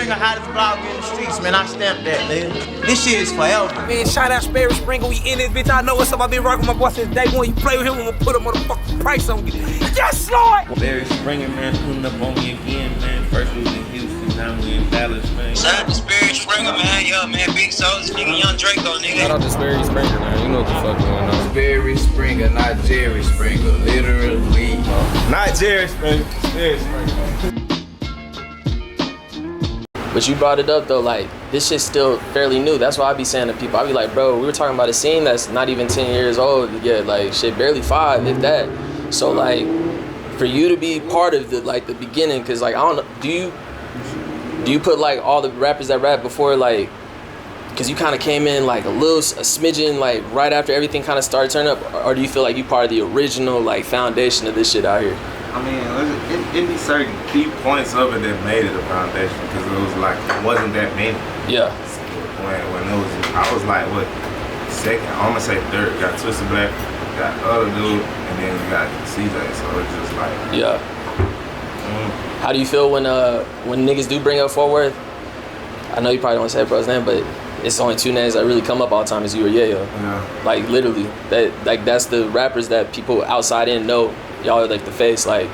Springer, hottest blogger in the streets, man. I stamped that, nigga. This shit is forever. Man, shout out Sperry Springer, we in this bitch. I know what's up. I've been rocking with my boy since day one. You play with him, I'm gonna put a motherfucking price on you. Yes, Lord! Sperry Springer, man, pulling up on me again, man. First we was in Houston, now we in Dallas, man. Shout out to Sperry Springer, man. Yo, man, Big Soldier, nigga, Young Draco, nigga. Shout out to Sperry Springer, man. You know what the fuck going on. Sperry Springer, not Jerry Springer. Literally. Not Jerry Springer, Sperry Springer. But you brought it up though, like, this shit's still fairly new. That's why I be saying to people, I be like, bro, we were talking about a scene that's not even 10 years old yet, like, shit, barely 5, if that. So, like, for you to be part of the, like, the beginning, because, like, I don't know, do you put, like, all the rappers that rap before, like, because you kind of came in, like, a smidgen, like, right after everything kind of started turning up, or do you feel like you part of the original, like, foundation of this shit out here? I mean, it'd be certain key points of it that made it a foundation, because it was like, it wasn't that many. Yeah. When it was, I was like, what, second, I'm gonna say third. Got Twisted Black, got the other dude, and then you got CJ, so it's just like. Yeah. How do you feel when niggas do bring up Fort Worth? I know you probably don't say bro's name, but it's only 2 names that really come up all the time, is you or Yayo. Yeah. Like, literally, that's the rappers that people outside in know. Y'all are like the face. Like,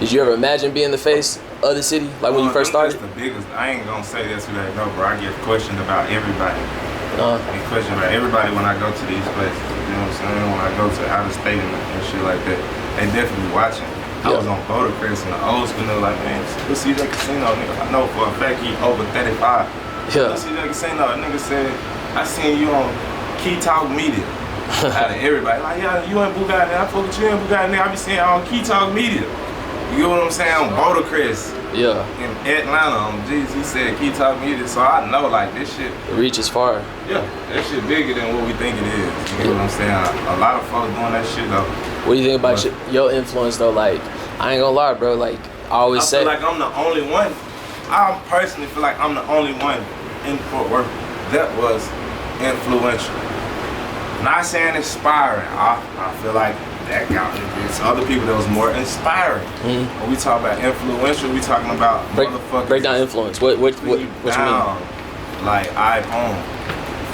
did you ever imagine being the face of the city? Like when you first started? That's the biggest. I ain't gonna say this because no, bro. I get questioned about everybody. I get questioned about everybody when I go to these places. You know what I'm saying? When I go to out of state and shit like that, they definitely watching. I was on Bouldercrest in the old school. They're like, man, LilCJ Kasino, nigga. I know for a fact he over 35. Yeah. LilCJ Kasino, a nigga said, I seen you on Key Talk Media. Out of everybody, like, yeah, you ain't Bugatti, I fuck with you ain't Bugatti, nigga. I be saying on Key Talk Media. You get what I'm saying? On Bouldercrest. Yeah. In Atlanta, on G's, he said Key Talk Media, so I know, like, this shit. The reach is far. Yeah, that shit bigger than what we think it is. You get what I'm saying? A lot of folks doing that shit, though. What do you think about your influence, though? Like, I ain't gonna lie, bro. Like, I always say. I feel like I'm the only one. I personally feel like I'm the only one in Fort Worth that was influential. Not saying inspiring. I feel like that it's other people that was more inspiring. When we talk about influential, we talking about motherfuckers. Break down influence. What you mean? Like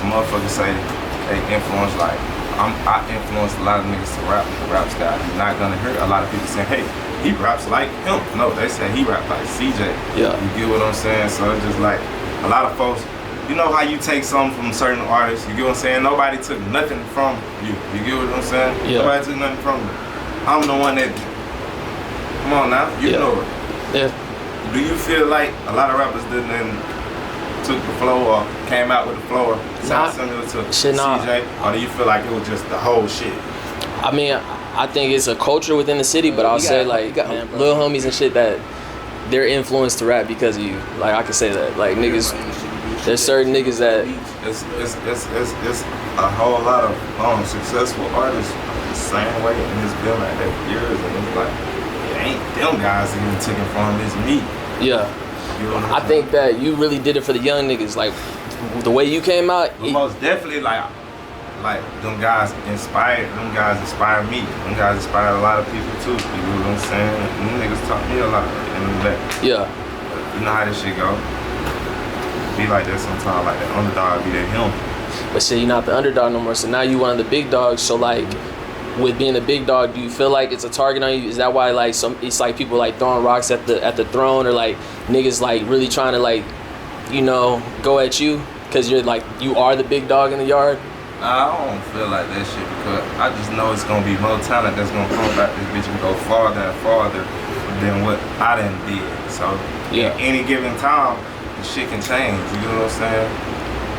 motherfuckers say they influence. Like I influenced a lot of niggas to rap. The rap style. You're not gonna hear a lot of people saying, "Hey, he raps like him." No, they say he rap like CJ. Yeah. You get what I'm saying? So it's just like a lot of folks. You know how you take something from certain artists, you get what I'm saying? Nobody took nothing from you. You get what I'm saying? Yeah. Nobody took nothing from me. I'm the one that, come on now, you know it. Yeah. Do you feel like a lot of rappers didn't took the flow or came out with the flow or sound similar to CJ? Or do you feel like it was just the whole shit? I mean, I think it's a culture within the city, but I'll say like, little homies and shit that they're influenced to rap because of you. Like, I can say that. Like, niggas. There's certain niggas that it's a whole lot of successful artists the same way, and it's been like that for years, and it's like it ain't them guys that even took it from, it's me. Yeah. You know I think that you really did it for the young niggas. Like the way you came out. Most definitely, like them guys inspired me. Them guys inspired a lot of people too. You know what I'm saying? Them niggas taught me a lot. Yeah. You know how this shit go. Be like that sometimes, like that underdog be that him. But shit, you're not the underdog no more, so now you one of the big dogs. So like, with being a big dog, do you feel like it's a target on you? Is that why like it's like people like throwing rocks at the throne, or like niggas like really trying to like, you know, go at you because you're like, you are the big dog in the yard? I don't feel like that shit, because I just know it's gonna be more talent that's gonna come back this bitch and go farther and farther than what I done did. So at any given time, shit can change, you know what I'm saying?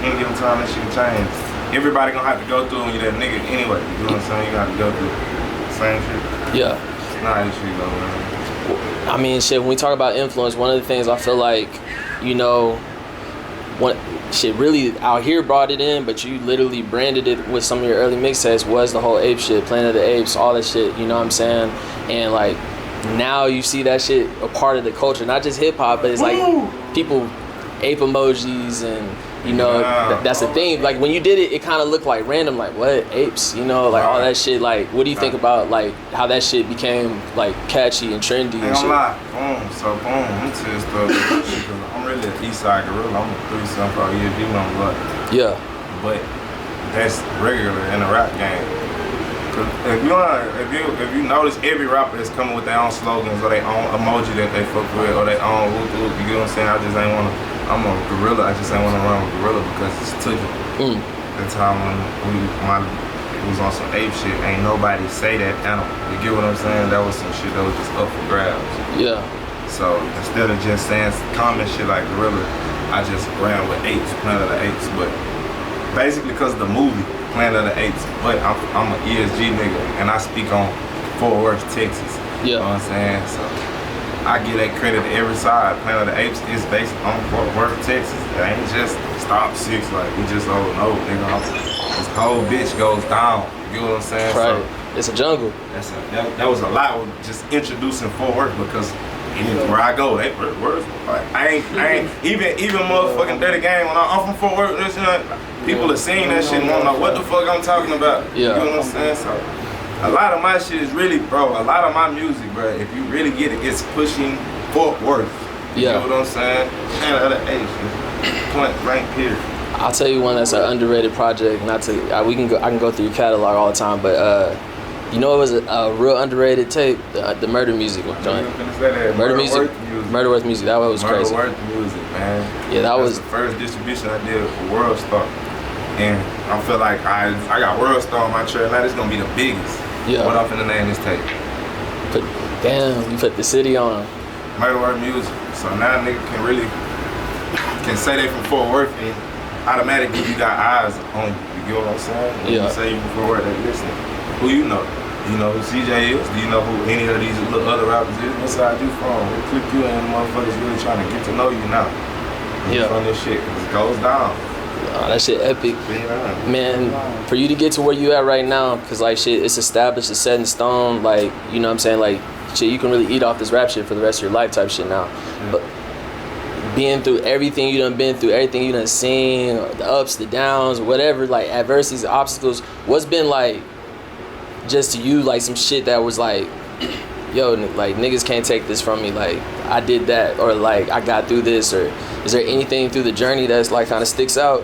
Any given time, that shit can change. Everybody gonna have to go through when you that nigga anyway, you know what I'm saying? You gotta go through the same shit. Yeah. It's not how this shit go, man. I mean, shit, when we talk about influence, one of the things I feel like, you know, shit really out here brought it in, but you literally branded it with some of your early mixtapes was the whole ape shit, Planet of the Apes, all that shit, you know what I'm saying? And like, now you see that shit a part of the culture, not just hip hop, but it's like people ape emojis, and you know that's the thing. Like when you did it, it kind of looked like random, like what apes, you know, like all that shit. Like, what do you think about like how that shit became like catchy and trendy? Ain't gonna lie, boom, so boom, I'm just because I'm really an East Side gorilla. I'm a 3-7 year D on blood. Yeah. But that's regular in the rap game. Cause if you notice, every rapper is coming with their own slogans or their own emoji that they fuck with or their own whoop whoop. You get what I'm saying? I just ain't wanna. I'm a gorilla. I just ain't wanna run with gorilla because it's took it. The time when it was on some ape shit, ain't nobody say that animal. You get what I'm saying? That was some shit that was just up for grabs. Yeah. So instead of just saying common shit like gorilla, I just ran with apes, Planet of the Apes. But basically because of the movie, Planet of the Apes. But I'm an ESG nigga and I speak on Fort Worth, Texas. Yeah. You know what I'm saying? So I give that credit to every side. Planet of the Apes is based on Fort Worth, Texas. It ain't just Stop 6 like we just no nigga. This whole bitch goes down. You know what I'm saying? Right. So, it's a jungle. That was a lot with just introducing Fort Worth because where I go, they words. Like, I ain't even motherfucking Dirty Game. When I'm from Fort Worth, people are seeing that shit and won't know what the fuck I'm talking about. Yeah. You know what I'm saying? So a lot of my shit is really, bro. A lot of my music, bro. If you really get it, it's pushing Fort Worth. You know what I'm saying? And other H, point blank period. I'll tell you one that's an underrated project. Not to I can go through your catalog all the time, but you know it was a real underrated tape, the Murder Music joint. Murder Music. Murder Worth Music. That was crazy. Murder Worth Music, man. Yeah, that was the first distribution I did for World Star, and I feel like I got World Star on my trail. Now this gonna be the biggest. Yeah. What I'm finna name this tape? Damn, you put the city on. Murder Worth Music. So now nigga can say they from Fort Worth and automatically you got eyes on you. You get what I'm saying? When you say you from Fort Worth, they listen. Who you know? Do you know who CJ is? Do you know who any of these little other rappers is? What side you from? What click you and the motherfuckers really trying to get to know you now. From this shit. It goes down. Oh, that shit epic. Man, for you to get to where you at right now, cause like shit, it's established, it's set in stone, like, you know what I'm saying? Like, shit, you can really eat off this rap shit for the rest of your life type shit now. But being through everything you done been through, everything you done seen, the ups, the downs, whatever, like adversities, obstacles, what's been like, just to you, like some shit that was like, yo, like niggas can't take this from me, like I did that, or like I got through this, or is there anything through the journey that's like kind of sticks out?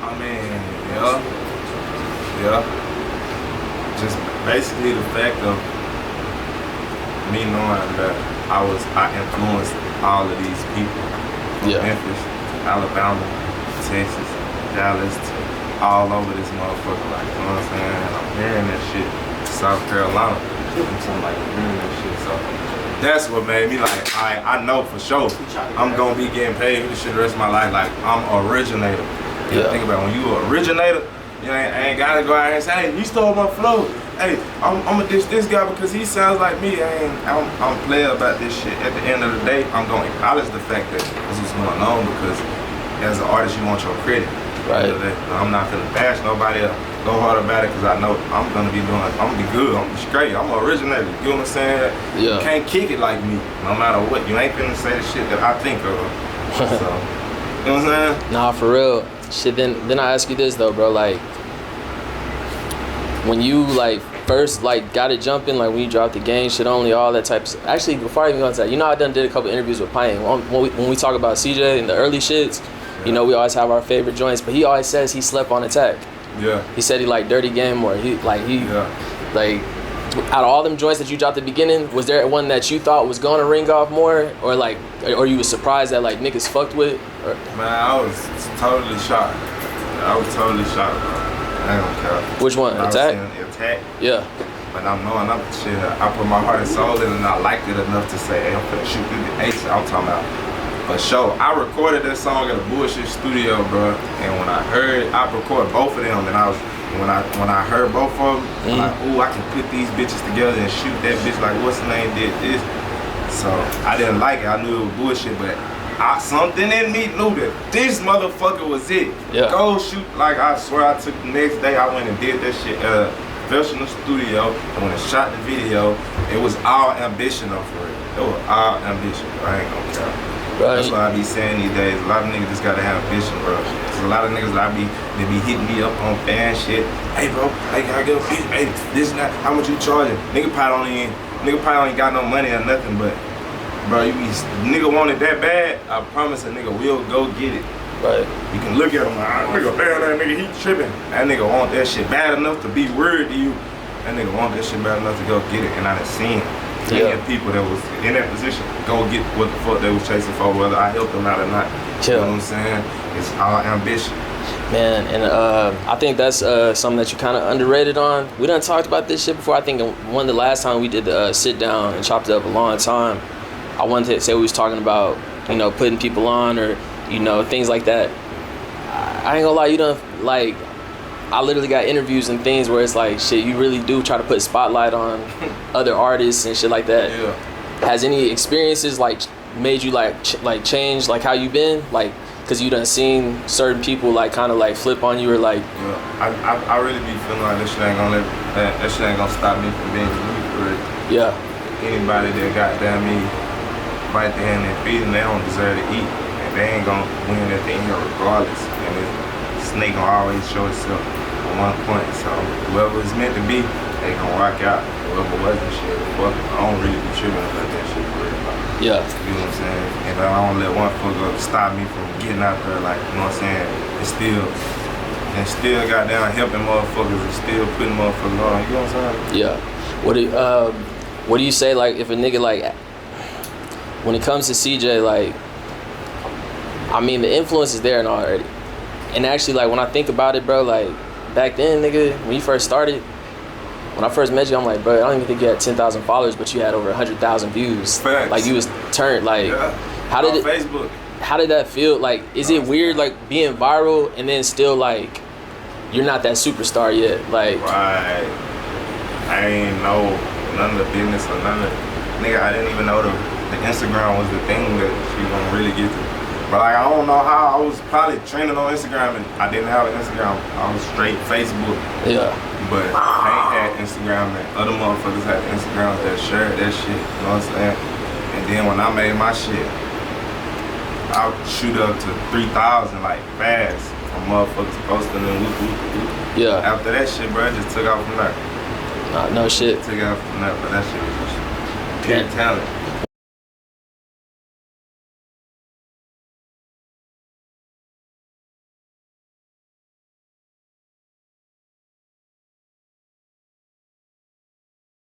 I mean, yeah. Just basically the fact of me knowing that I influenced all of these people from Memphis, Alabama, Texas, Dallas, all over this motherfucker, like, you know what I'm saying? And I'm hearing that shit, South Carolina, I'm like hearing that shit, so that's what made me like, I know for sure I'm gonna be getting paid for this shit the rest of my life, like, I'm an originator. Think about it, when you an originator, you ain't gotta go out here and say, hey, you stole my flow. Hey, I'm gonna dish this guy because he sounds like me. I'm player about this shit. At the end of the day, I'm gonna acknowledge the fact that this is going on because as an artist, you want your credit. Right. I'm not gonna bash nobody or go hard about it because I know I'm gonna be good. I'm gonna be straight. I'm an originator. You know what I'm saying? Yeah. You can't kick it like me, no matter what. You ain't gonna say the shit that I think of. So, you know what I'm saying? Nah, for real. Shit. Then I ask you this though, bro. Like, when you like first like got it jumping, like when you dropped the game, shit only, all that type of stuff. Actually, before I even go into that, you know, I did a couple interviews with Payne. When we talk about CJ and the early shits, you know, we always have our favorite joints, but he always says he slept on Attack. Yeah. He said he liked Dirty Game more. Like out of all them joints that you dropped at the beginning, was there one that you thought was gonna ring off more, or you was surprised that like niggas fucked with? Or? Man, I was totally shocked. I was totally shocked, bro. I ain't gonna care. Which one? Attack? Attack. Yeah. But I'm knowing enough shit. I put my heart and soul in and I liked it enough to say, hey, I'm finna shoot through the ace. I'm talking about for sure. I recorded that song at a bullshit studio, bro. And when I recorded both of them, and when I heard both of them, I'm like, ooh, I can put these bitches together and shoot that bitch like what's the name did this. So I didn't like it. I knew it was bullshit, but something in me knew that this motherfucker was it. Yeah. Go shoot, like I swear I took the next day, I went and did that shit professional studio, and when I shot the video, it was all ambition up for it. It was all ambition, bro. I ain't gonna care. Right. That's what I be saying these days. A lot of niggas just gotta have ambition, bro. There's a lot of niggas they be hitting me up on fan shit. Hey bro, I gotta get a bitch. Hey, this and that, how much you charging? Nigga probably ain't got no money or nothing, but bro, nigga want it that bad, I promise a nigga will go get it. Right. You can look at him like, nigga, damn, that nigga, he tripping. That nigga want that shit bad enough to be weird to you. That nigga want that shit bad enough to go get it. And I done seen plenty of people that was in that position go get what the fuck they was chasing for, whether I helped them out or not. You know what I'm saying? It's all ambition. Man, and I think that's something that you kind of underrated on. We done talked about this shit before. I think one of the last time we did the sit down and chopped it up a long time, I wanted to say we was talking about, you know, putting people on or, you know, things like that. I ain't gonna lie, you done, like, I literally got interviews and things where it's like, shit, you really do try to put spotlight on other artists and shit like that. Yeah. Has any experiences, like, made you, like change, like, how you been? Like, because you done seen certain people, like, kind of, like, flip on you or, like... Yeah, I really be feeling like this shit ain't gonna that shit ain't gonna stop me from being me for it. Yeah. Anybody that goddamn me bite their hand and feed them, they don't deserve to eat. And they ain't gonna win at the end regardless. And the snake gonna always show itself at one point. So whoever it's meant to be, they gonna rock out. Whoever wasn't, shit, fuck it. I don't really be tripping about that shit for real. Yeah. You know what I'm saying? And I don't let one fucker stop me from getting out there, like, you know what I'm saying? And still goddamn helping motherfuckers and still putting motherfuckers on. You know what I'm saying? Yeah. What do you say, like, if a nigga, like, when it comes to CJ, like, I mean, the influence is there and already. And actually, like, when I think about it, bro, like, back then, nigga, when you first started, when I first met you, I'm like, bro, I don't even think you had 10,000 followers, but you had over 100,000 views. Facts. Like, you was turned, like, Yeah. how did Facebook. How did that feel? Like, is it weird, like, being viral and then still, like, you're not that superstar yet? Like, Right. I ain't know none of the business or none of nigga, I didn't even know the Instagram was the thing that she gonna really get to. But like, I don't know how. I was probably trending on Instagram and I didn't have an Instagram. I was straight Facebook. yeah. But Hank had Instagram and other motherfuckers had Instagrams that shared that shit. You know what I'm saying? And then when I made my shit, I would shoot up to 3,000 like fast from motherfuckers posting and whoop. Yeah. After that shit, bro, it just took off from there. No shit. Took off from there, but that shit was just pure talent.